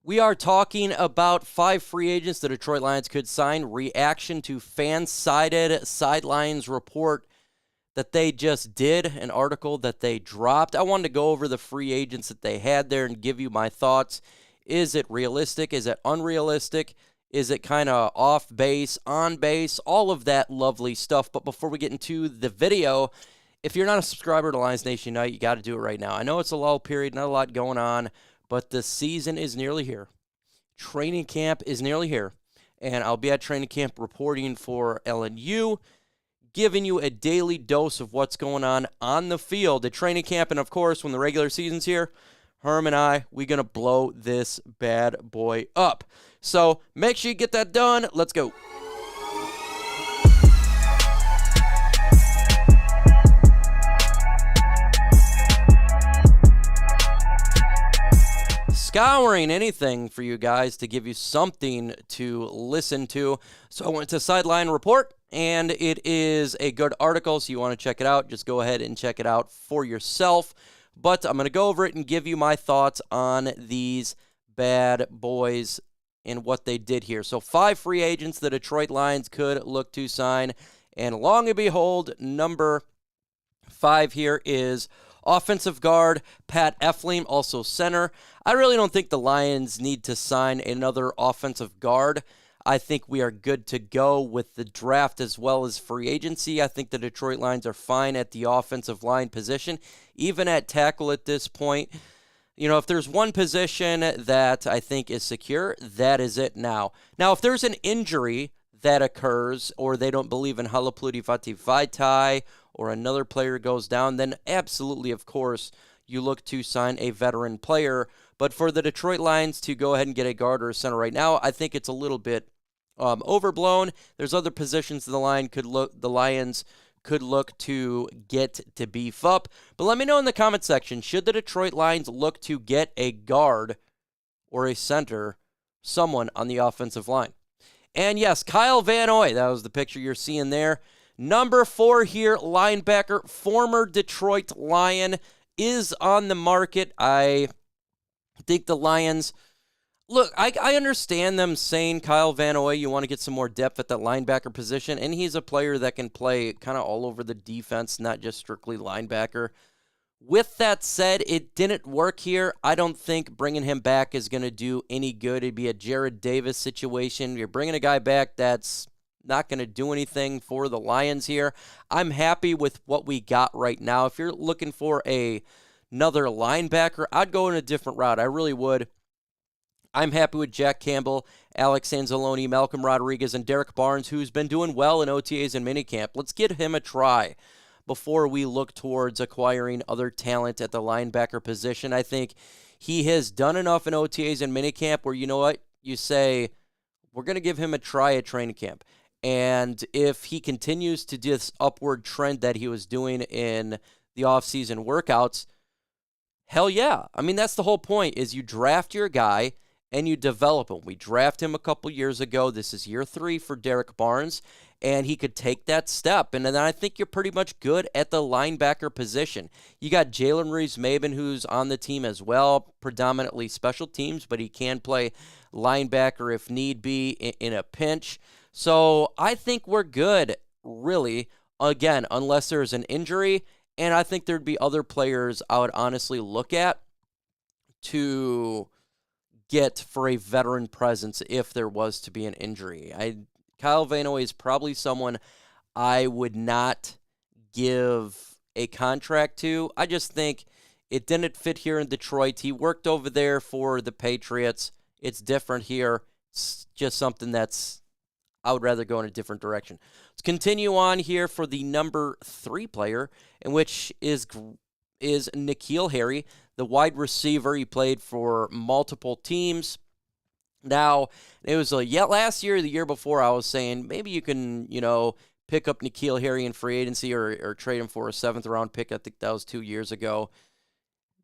We are talking about 5 free agents the Detroit Lions could sign. Reaction to fan-sided sidelines report that they just did, an article that they dropped. I wanted to go over the free agents that they had there and give you my thoughts. Is it realistic? Is it unrealistic? Is it kind of off base, on base? All of that lovely stuff. But before we get into the video, if you're not a subscriber to Lions Nation Unite, you got to do it right now. I know it's a lull period, not a lot going on, but the season is nearly here. Training camp is nearly here, and I'll be at training camp reporting for LNU, giving you a daily dose of what's going on the field at training camp. And, of course, when the regular season's here, Herm and I, we're going to blow this bad boy up. So make sure you get that done. Let's go. Scouring anything for you guys to give you something to listen to. So I went to Sideline Report, and it is a good article, so you want to check it out. Just go ahead and check it out for yourself. But I'm going to go over it and give you my thoughts on these bad boys and what they did here. So 5 free agents the Detroit Lions could look to sign. And long and behold, number 5 here is offensive guard Pat Elflein, also center. I really don't think the Lions need to sign another offensive guard. I think we are good to go with the draft as well as free agency. I think the Detroit Lions are fine at the offensive line position, even at tackle at this point. You know, if there's one position that I think is secure, that is it now. Now, if there's an injury that occurs, or they don't believe in Halapoulivaati Vaitai, or another player goes down, then absolutely, of course, you look to sign a veteran player. But for the Detroit Lions to go ahead and get a guard or a center right now, I think it's a little bit overblown. There's other positions the Lions could look to get to beef up. But let me know in the comment section, should the Detroit Lions look to get a guard or a center, someone on the offensive line? And yes, Kyle Van Noy, that was the picture you're seeing there. Number 4 here, linebacker, former Detroit Lion, is on the market. I think the Lions, look, I understand them saying, Kyle Van Noy, you want to get some more depth at that linebacker position, and he's a player that can play kind of all over the defense, not just strictly linebacker. With that said, it didn't work here. I don't think bringing him back is going to do any good. It'd be a Jared Davis situation. You're bringing a guy back that's not going to do anything for the Lions here. I'm happy with what we got right now. If you're looking for another linebacker, I'd go in a different route. I really would. I'm happy with Jack Campbell, Alex Anzalone, Malcolm Rodriguez, and Derek Barnes, who's been doing well in OTAs and minicamp. Let's give him a try before we look towards acquiring other talent at the linebacker position. I think he has done enough in OTAs and minicamp where, you know what, you say, we're going to give him a try at training camp. And if he continues to do this upward trend that he was doing in the offseason workouts, hell yeah. I mean, that's the whole point, is you draft your guy and you develop him. We drafted him a couple years ago. This is year 3 for Derek Barnes, and he could take that step. And then I think you're pretty much good at the linebacker position. You got Jalen Reeves-Maben, who's on the team as well, predominantly special teams, but he can play linebacker if need be in a pinch. So I think we're good, really, again, unless there's an injury. And I think there'd be other players I would honestly look at to get for a veteran presence if there was to be an injury. Kyle Van Noy is probably someone I would not give a contract to. I just think it didn't fit here in Detroit. He worked over there for the Patriots. It's different here. It's just something that's, I would rather go in a different direction. Let's continue on here for the number 3 player, in which is N'Keal Harry, the wide receiver. He played for multiple teams. Now, it was last year or the year before, I was saying maybe you can, pick up N'Keal Harry in free agency or trade him for a 7th-round pick. I think that was 2 years ago.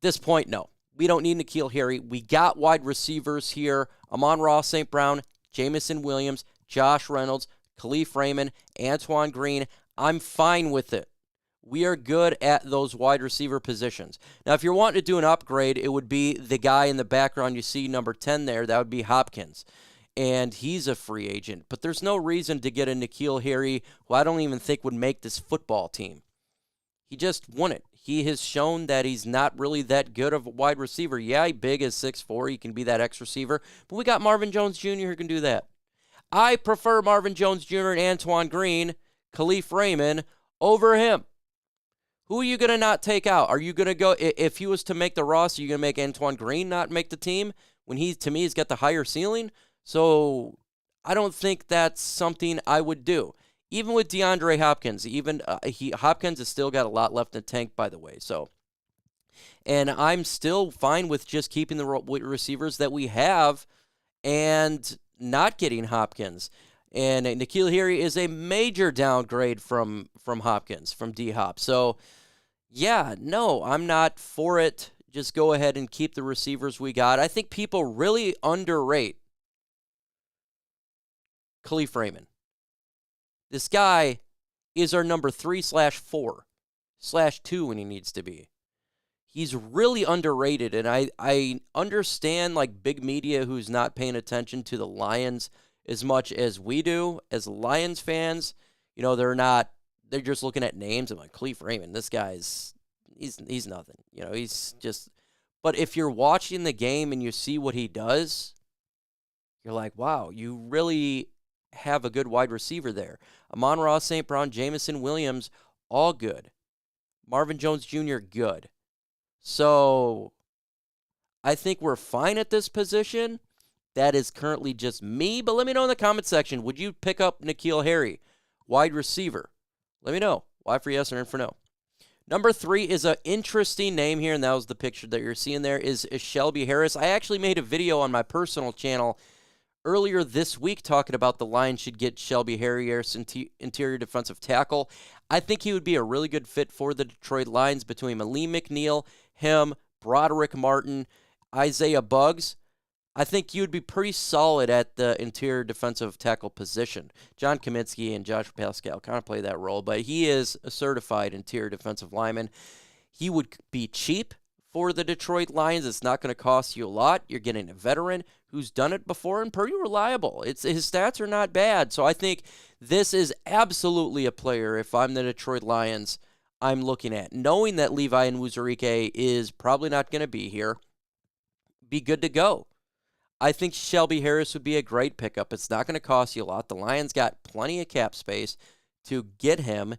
This point, no. We don't need N'Keal Harry. We got wide receivers here. Amon-Ra St. Brown, Jamison Williams, Josh Reynolds, Khalif Raymond, Antoine Green. I'm fine with it. We are good at those wide receiver positions. Now, if you're wanting to do an upgrade, it would be the guy in the background you see, number 10 there. That would be Hopkins. And he's a free agent. But there's no reason to get a N'Keal Harry, who I don't even think would make this football team. He just wouldn't. He has shown that he's not really that good of a wide receiver. Yeah, he's big as 6'4". He can be that X receiver. But we got Marvin Jones Jr. who can do that. I prefer Marvin Jones Jr. and Antoine Green, Khalif Raymond, over him. Who are you going to not take out? Are you going to go, if he was to make the roster, are you going to make Antoine Green not make the team when he, to me, has got the higher ceiling? So I don't think that's something I would do. Even with DeAndre Hopkins, Hopkins has still got a lot left in the tank, by the way. So, and I'm still fine with just keeping the receivers that we have and not getting Hopkins. And N'Keal Harry is a major downgrade from Hopkins, from D-Hop. So, yeah, no, I'm not for it. Just go ahead and keep the receivers we got. I think people really underrate Khalif Raymond. This guy is our number 3/4/2 when he needs to be. He's really underrated, and I understand, like, big media who's not paying attention to the Lions as much as we do as Lions fans. You know, they're just looking at names. I'm like, Khalif Raymond, this guy's, he's nothing. You know, he's just, but if you're watching the game and you see what he does, you're like, wow, you really have a good wide receiver there. Amon-Ra St. Brown, Jameson Williams, all good. Marvin Jones Jr., good. So I think we're fine at this position. That is currently just me, but let me know in the comment section, would you pick up N'Keal Harry, wide receiver? Let me know. Y for yes or N for no. Number 3 is an interesting name here, and that was the picture that you're seeing there, is Shelby Harris. I actually made a video on my personal channel earlier this week talking about the Lions should get Shelby Harris, interior defensive tackle. I think he would be a really good fit for the Detroit Lions between Malik McNeil, him, Broderick Martin, Isaiah Buggs. I think you would be pretty solid at the interior defensive tackle position. John Kaminsky and Josh Pascal kind of play that role, but he is a certified interior defensive lineman. He would be cheap for the Detroit Lions. It's not going to cost you a lot. You're getting a veteran who's done it before and pretty reliable. His stats are not bad. So I think this is absolutely a player, if I'm the Detroit Lions, I'm looking at. Knowing that Levi and Wuzurike is probably not going to be here, be good to go. I think Shelby Harris would be a great pickup. It's not going to cost you a lot. The Lions got plenty of cap space to get him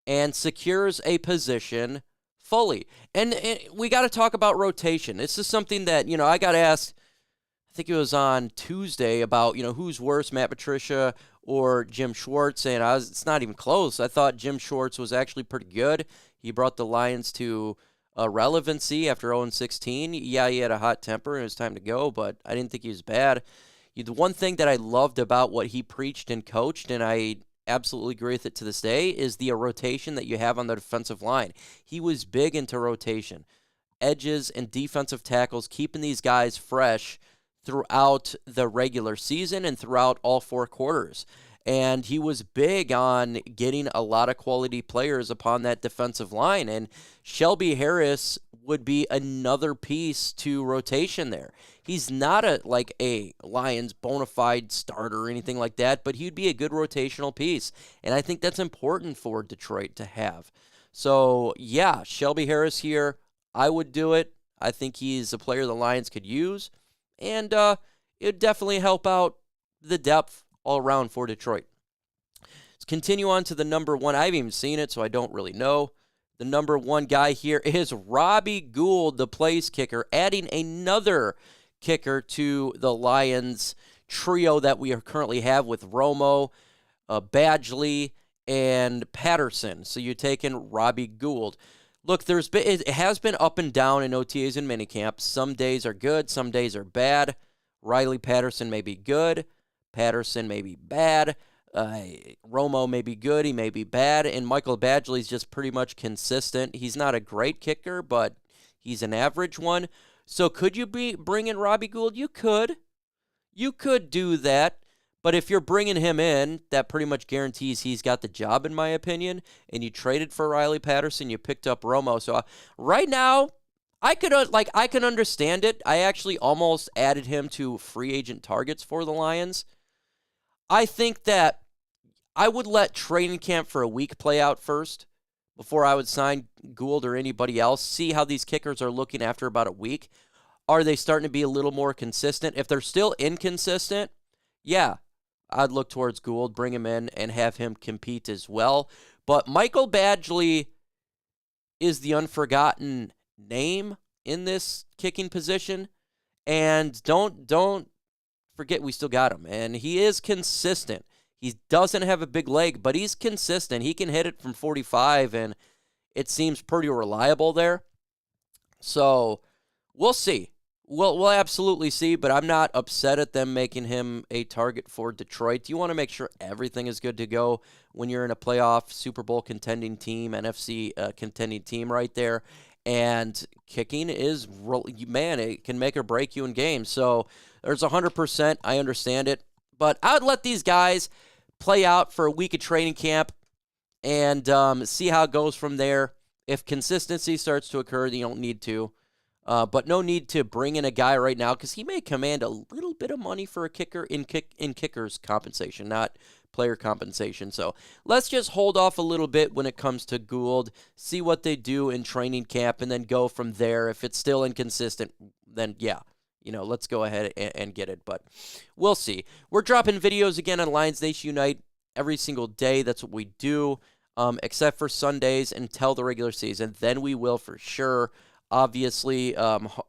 and secures a position fully. And we got to talk about rotation. This is something that, I got asked, I think it was on Tuesday, about, who's worse, Matt Patricia or Jim Schwartz, and it's not even close. I thought Jim Schwartz was actually pretty good. He brought the Lions to relevancy after 0-16. Yeah, he had a hot temper and it was time to go, but I didn't think he was bad. The one thing that I loved about what he preached and coached, and I absolutely agree with it to this day, is the rotation that you have on the defensive line. He was big into rotation. Edges and defensive tackles, keeping these guys fresh throughout the regular season and throughout all 4 quarters. And he was big on getting a lot of quality players upon that defensive line. And Shelby Harris would be another piece to rotation there. He's not a Lions bona fide starter or anything like that, but he'd be a good rotational piece. And I think that's important for Detroit to have. So, yeah, Shelby Harris here, I would do it. I think he's a player the Lions could use. And it would definitely help out the depth all around for Detroit. Let's continue on to the number 1. I haven't even seen it, so I don't really know. The number 1 guy here is Robbie Gould, the place kicker, adding another kicker to the Lions trio that we currently have with Romo, Badgley, and Patterson. So you're taking Robbie Gould. Look, it has been up and down in OTAs and minicamp. Some days are good, some days are bad. Riley Patterson may be good. Patterson may be bad. Romo may be good. He may be bad. And Michael Badgley is just pretty much consistent. He's not a great kicker, but he's an average one. So could you bring in Robbie Gould? You could. You could do that. But if you're bringing him in, that pretty much guarantees he's got the job, in my opinion. And you traded for Riley Patterson, you picked up Romo. So right now, I can understand it. I actually almost added him to free agent targets for the Lions. I think that I would let training camp for a week play out first before I would sign Gould or anybody else. See how these kickers are looking after about a week. Are they starting to be a little more consistent? If they're still inconsistent, yeah, I'd look towards Gould, bring him in, and have him compete as well. But Michael Badgley is the unforgotten name in this kicking position. And don't forget we still got him. And he is consistent. He doesn't have a big leg, but he's consistent. He can hit it from 45, and it seems pretty reliable there. So we'll see. We'll absolutely see, but I'm not upset at them making him a target for Detroit. You want to make sure everything is good to go when you're in a playoff Super Bowl contending team, NFC contending team right there. And kicking is, man, it can make or break you in games. So there's 100%. I understand it. But I would let these guys play out for a week of training camp and see how it goes from there. If consistency starts to occur, you don't need to. But no need to bring in a guy right now because he may command a little bit of money for a kicker in kicker's compensation, not player compensation. So let's just hold off a little bit when it comes to Gould, see what they do in training camp, and then go from there. If it's still inconsistent, then yeah, let's go ahead and get it. But we'll see. We're dropping videos again on Lions Nation Unite every single day. That's what we do, except for Sundays until the regular season. Then we will for sure. Obviously,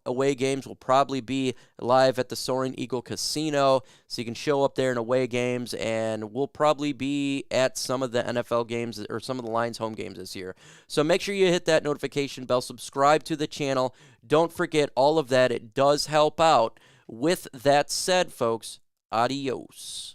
away games will probably be live at the Soaring Eagle Casino, so you can show up there in away games, and we'll probably be at some of the NFL games or some of the Lions home games this year. So make sure you hit that notification bell, subscribe to the channel. Don't forget all of that. It does help out. With that said, folks, adios.